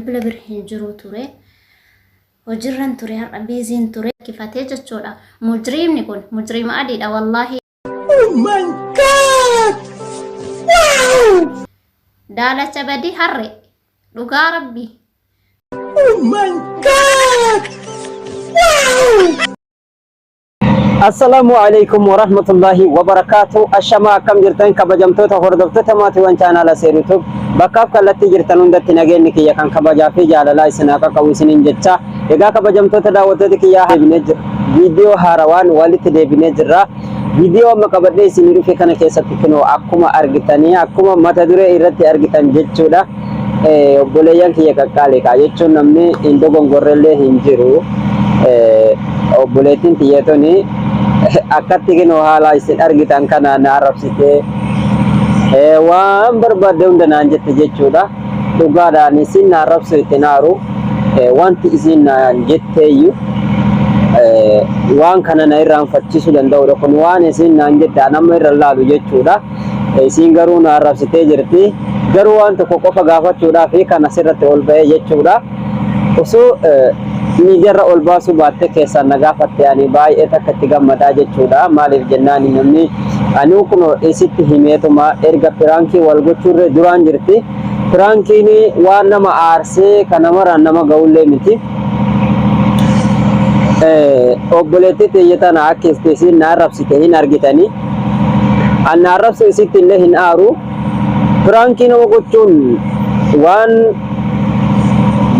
bilbila bir hin jiru ture. Hojiirran ture har'a biiziin ture kifatee jechuudha. Mujriimni kun mujriima adiidha wallahi. Oh my god! Wow! Daalacha badii harre dhugaa rabbi. Oh my god! Wow! Assalamualaikum warahmatullahi wabarakatuh. Ashama akkam jirtan kabajamtoota hordoftoota maatiiwwan chaanaala YouTube bakka kallattii jirtan hundatti nageenyi kiyya kan kabajaa fi jaalalaa isin akka qabu isiniin jecha egaa kabajamtoota daawwattoota kiyyaa deebinee jira viidiyoo haarawaan walitti deebinee jirra. Viidiyoo amma qabadhee isin dhufe kana keessatti kunoo akkuma argitanii akkuma mata duree irratti argitan jechuudha. Obboleeyyan kiyya qaqqaalee kaa jechuun namni hin dogongorrellee hin jiru. Obboleettiin tiyyatoni akkatti kunoo haala isin argitan kana na arrabsitee waan barbaadde hunda naan jette jechuudha. Dhugaadhaan isin na arrabsu itti naaru wanti isin naan jetteeyyu waan kana na irraanfachiisuu danda'udha. Kun waan isin naan jette nama irra laalu jechuudha. Isin garuu na arrabsitee jirti. Garuu waan tokko qofa gaafachuudhaaf kana sirratti ol ba'ee jechuudha. Osoo miidiyaarra ol baasuu baatte keessaan na gaafatte ani baay'ee takkatti gammadaa jechuudha. Maaliif jennaan namni ani kun isitti himeetuma erga piraankii wal gochuurre duraan jirti. Piraankiin waan nama aarsee kana maraan nama ga'ullee miti. Obboleettii tiyyatan akka isteesiin na arrabsite hin argitanii. An na arrabsu isitti illee hin aaru. Piraankii nama gochuun waan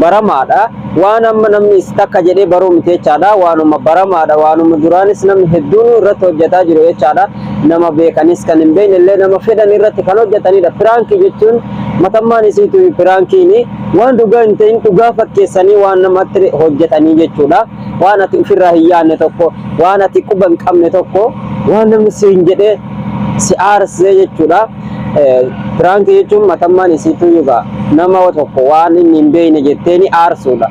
baramaadha. Waan amma namni takka jedhee baruu miti jechaadha. Waanuma baramaadha. Waanuma duraanis namni hedduun irratti hojjetaa jiru jechaadha. Nama beekanis kan hin beekne illee nama fedhan irratti kan hojjetanidha. Piraankii jechuun matammaan isiitu piraankiin waan dhugaa hin ta'in dhugaa fakkeessanii waan namatti hojjetanii jechuudha. Waan ati ofirraa hin yaadne tokko, waan ati quba hin qabne tokko, waan namni si hin jedhee si aarsee jechuudha. Piraankii jechuun matammaan isiitu yuga nama tokko waan inni hin beekne jetteeni aarsuudha.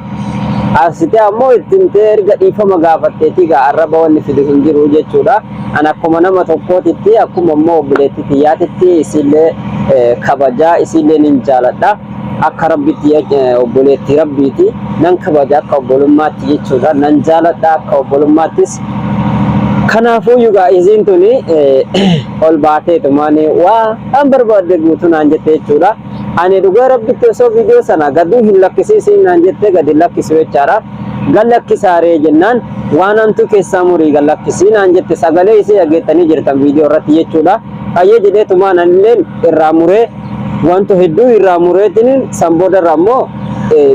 Aarsitee ammoo ittiin ta'e erga dhiifama gaafatteetii gaa arraba wanni fidu hin jiru jechuudha. An akkuma nama tokkootitti akkuma immoo obboleettii tiyyaatitti isillee kabajaa isillee nin jaaladha. Akka rabbitti obboleettii rabbiiti nan kabaja akka obbolummaatti jechuudha. Nan jaaladha akka obbolummaattis. Kanaafuu yuga isin tuni ol baateetu maani waan barbaadde guutuu naan jette jechuudha. Ani dhugaa rabbitti osoo viidiyoo sana gaduu hin lakkisiisin naan jette gadi lakkisu jechaadha. Gad lakkisaaree jennaan waan antu keessaa murii gad lakkisii naan jette sagalee isii dhageettanii jirtan viidiyoo irratti jechuudha. Qayyee jedheetuma nanilleen irraa muree wanto hedduu irraa mureetiin sanbooda irraa immoo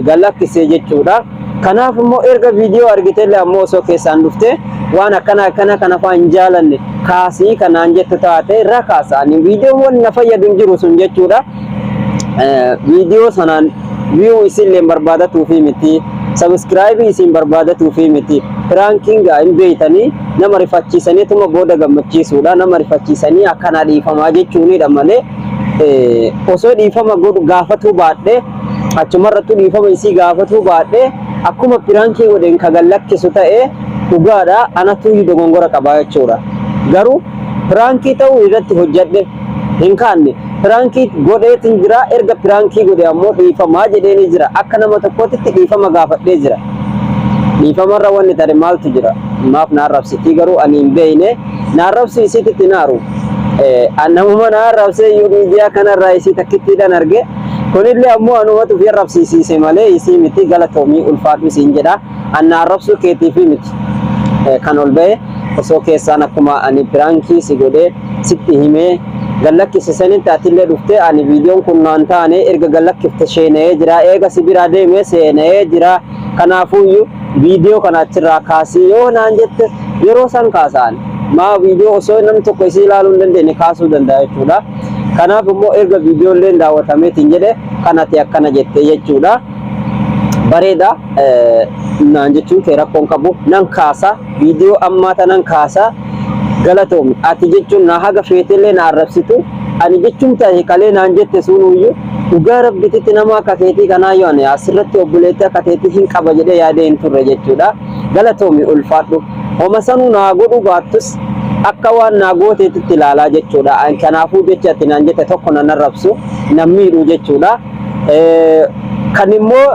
gad lakkisee jechuudha. Kanaaf immoo erga viidiyoo argiteellee ammoo osoo keessaan dhufte waan akkana kana faan jaalanne kaasii kanaan jettu taate irraa kaasanii viidiyoo waan na fayyadu hin jiru sun jechuudha. Viidiyoo sanaan view isinlee barbaadatu fi miti, subscribe isin barbaadatu fi miti. Piraankiin hin beeytanii nama rifachiisanii tuma booda gammachiisuudha. Nama rifachiisanii akkana dhiifamaa jechuunidha malee osoo dhiifama godhu gaafatuu baadhee achumarrattuu dhiifama isii gaafatuu baadhee akkuma piraankii godheen kagan lakkisu ta'ee dhugaadha anatu dogongora qabaa jechuudha. Garuu piraankii ta'uu irratti hojjedhe hin kaanne piraankii godheetiin jira. Erga piraankii godhe ammoo dhiifamaa jedheeni jira. Akka nama tokkootitti dhiifama gaafadhee jira. Dhiifamarra wanni tare maaltu jira? Maaf na arrabsitii garuu ani hin beekne. Na arrabsi isiitti naaru. Namuma na arrabsee miidiyaa kanarraa isii takkittiidhaan arge. Kunillee ammoo anumatu fi arrabsiisiise malee isii miti galatoomii ulfaadhu isiin jedha. Anna arrabsuu keetii fi miti kan ol ba'e osoo keessaan akkuma ani piraankii si godhee sitti himee gallakkisisanitti atillee dhufte ani viidiyoon kun naan taane erga gallakkifte sheenee jira. Eega si biraa deemee seenee jira. Kanaafuyyuu viidiyoo kana achirraa kaasii yoo naan jette yeroo san kaasaan maa viidiyoo osoo namni tokko isii ilaaluu hin dandeenye kaasuu danda'a jechuudha. Kanaaf immoo erga viidiyoolleen daawwatameetiin jedhe kanatti akkana jette jechuudha. Bareeda naan jechuun kee rakkoon qabu nan kaasa viidiyoo ammaa tanan kaasa galatoomi. Ati jechuun na haga feetellee na arrabsitu ani jechuun ta'e kalee naan jette sunuyyuu dhugaa rabbititti nama akka keetii kanaa yoo ani asirratti obboleettii akka keetii hin qaba jedhee yaadee hin turre jechuudha. Galatoomi ulfaadhu. Homa sanuu naa godhu baattus akka waan naa gooteetitti ilaalaa jechuudha. Kanaafuu jecha ati naan jette tokko nan arrabsu nan miidhu jechuudha. kan immoo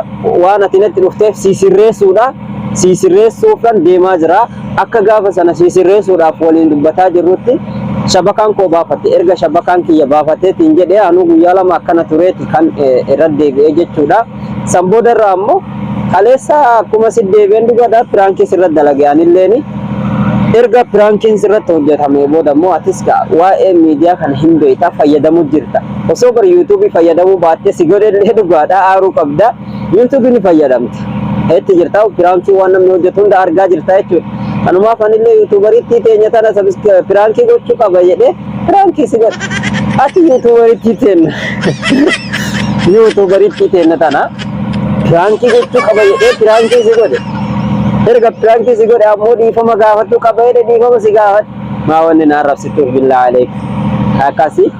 waan ati natti dhufteef sisirreessuudha. Sisirreessuufan deemaa jira. Akka gaafa sana sisirreessuudhaaf waliin dubbataa jirrutti shabakaan koo baafate. Erga shabakaan kiyya baafateetiin jedhee anu guyyaa lama akkana tureeti kan irra deebi'ee jechuudha. San boodarraa ammoo kaleessa akkuma si deebi'een dhugaadhaa piraankii sirra dalage anilleeni. Erga piraankiin sirratti hojjetame booda immoo atis waa'ee miidiyaa kana hin beektaa fayyadamuu jirta. Osoo bara yuutuubii fayyadamuu baattee si godhellee dhugaadhaa aaruu qabda. Yuutuubii ni fayyadamta. Eetti jirtaa piraankii waan namni hojjetu hunda argaa jirta jechuudha. Kanumaaf anillee yuutuubariitti teenya tana piraankii gochuu qaba jedhee piraankii si godha. Ati yuutuubariitti teenna. Yuutuubariitti teenna tana piraankii gochuu qaba jedhee piraankii si godhe. Erga piraankii si godhe ammoo dhiifama gaafachuu qaba jedhee dhiifama si gaafate. Maa wanni na arrabsituuf billaa aleek. Akkasii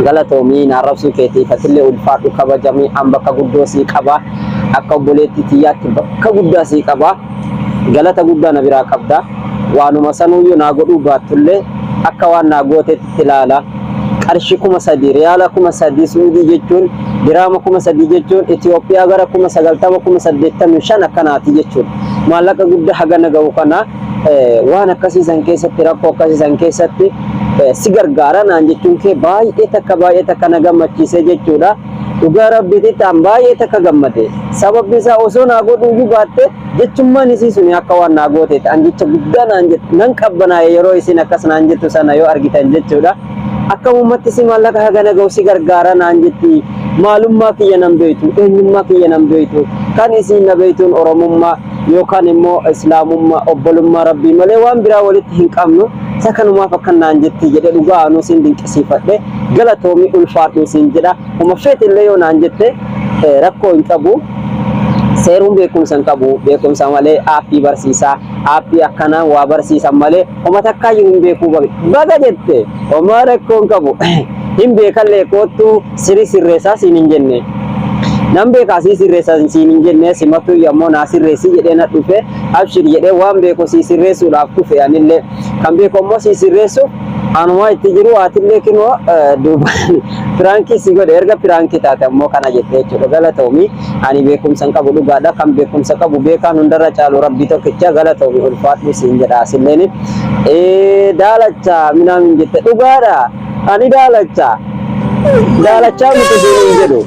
galatoomii na arrabsuu keetiif atillee ulfaadhu kabajamii an bakka guddoo sii qaba. Akka obboleetti tiyyaatti bakka guddaa sii qaba. Galata guddaa na biraa qabda. Waanuma sanuyyuu naa godhuu baattullee akka waan naa gooteetti ilaala. Qarshii 3,000 riyaala 3,000 Suudii jechuun diraama 3,000 jechuun Itoophiyaa gara 90,000 85 akkanaati jechuudha. Maallaqa guddaa hagana ga'u kana waan akkasiisan keessatti rakkoo akkasiisan keessatti si gargaara naan jechuun kee baay'ee takka na gammachiise jechuudha. Dhugaa rabbiitti ta'an baay'ee takka gammade. Sababni isaa osoo naa godhuu baatte jechummaan isii suni akka waan naa gooteeti. An jecha guddaa naan jettu nan qabbanaa'e yeroo isin akkas naan jettu sana yoo argitan jechuudha. Akka ummatti si maallaqa hagana ga'u si gargaara naan jetti. Maalummaa kiyya nan beektu, eenyummaa kiyya nan beektu. Kan isin na beektuun Oromummaa yookaan immoo Islaamummaa obbolummaa Rabbii malee waan biraa walitti hin qabnu. Isa kanumaaf akka naan jetti jedhe dhugaa anuu sin dinqisiifadhe galatoomii ulfaadhu sin jedha. Uma feetillee yoo naan jette rakkoo hin qabu. Seeruun beekumsa hin qabu. Beekumsa malee aappii barsiisaa. Aappii akkanaa waa barsiisan malee homa takkaayyuu hin beekuu baga jette. Homaa rakkoo hin qabu. Hin beekallee kootu sirreessaa siin hin jenne. Nam beekaa sirreessaa siin hin jenne simatu yommoo naa sirreessi jedhee na dhufe abshir jedhee waan beeku sirreessuudhaaf dhufe anillee kan beeku immoo sirreessuuf anumaa itti jiru waatillee kinoo duuba piraankii si godhe erga piraankii taate ammoo kana jettee jechuudha. Galatoomii ani beekumsa hin qabu dhugaadha. Kan beekumsa qabu beekaan hundarra caalu rabbii tokkicha galatoomii ulfaadhu siin jedha asilleen daalacha minaamin jette dhugaadha. Ani daalacha miti siin jedhu.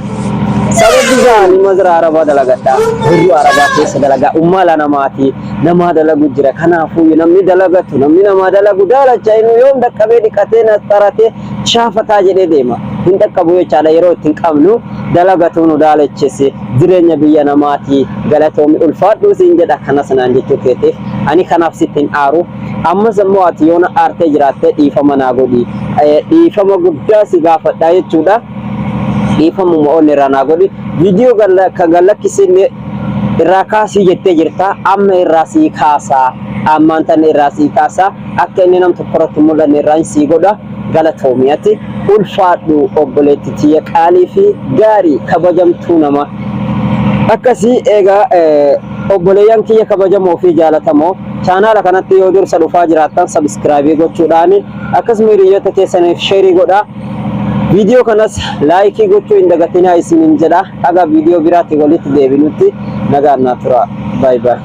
Sababni isaanii mazira arabaa dalagadha. Hirru arabaa keessa dalagaa ummala namaati. Nama dalagu jira. Kanaafuu namni dalagatu namni nama dalagu daalacha inni yoom dhaqqabee dhiqatee na taratee shaafataa jedhee deema. Hin dhaqqabu jechaadha yeroo ittiin qabnu dalagatu nu daalachise jireenya biyya namaati. Galatoomii ulfaadhu siin jedha kanas naan jechuu keetiif ani kanaaf sittiin aaru. Ammas immoo ati yoona aartee jiraattee dhiifama naa godhi. Dhiifama guddaa si gaafadha jechuudha. Dhiifama onni irraa naa godhi. Viidiyoo kan gallakkisiin irraa kaasii jettee jirta. Amma irraa sii kaasaa. Ammaan tan irraa sii kaasaa. Akka inni nam tokkorratti mul'anne irraa sii godha. Galatoomiyatti ulfaadhu obboleetti tiyya qaalii fi gaarii kabajamtuu nama. Akkasii egaa obboleeyyan kiyya kabajamoo fi jaalatamoo chaanaala kanatti yoo dursa dhufaa jiraattan sabskraayibii gochuudhaan akkasuma hiriyoota keessaniif sheerii godhaa. Viidiyoo kanas laayikii gochuu hin dagatinaa isiniin jedha. Haga viidiyoo biraatti walitti deebinutti nagaan naa tura. Bye bye.